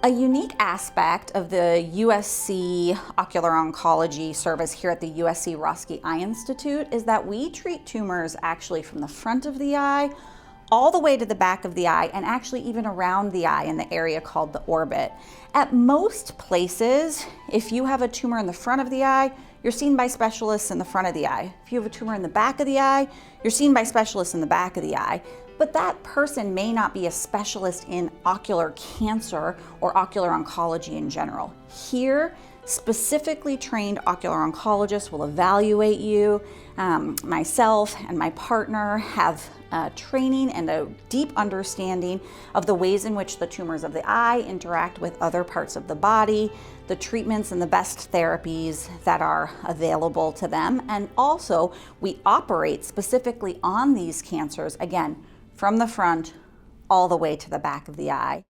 A unique aspect of the USC Ocular Oncology service here at the USC Roski Eye Institute is that we treat tumors actually from the front of the eye all the way to the back of the eye, and actually even around the eye in the area called the orbit. At most places, if you have a tumor in the front of the eye, you're seen by specialists in the front of the eye. If you have a tumor in the back of the eye, you're seen by specialists in the back of the eye. But that person may not be a specialist in ocular cancer or ocular oncology in general. Here, specifically trained ocular oncologists will evaluate you. Myself and my partner have training and a deep understanding of the ways in which the tumors of the eye interact with other parts of the body, the treatments and the best therapies that are available to them. And also, we operate specifically on these cancers, again, from the front all the way to the back of the eye.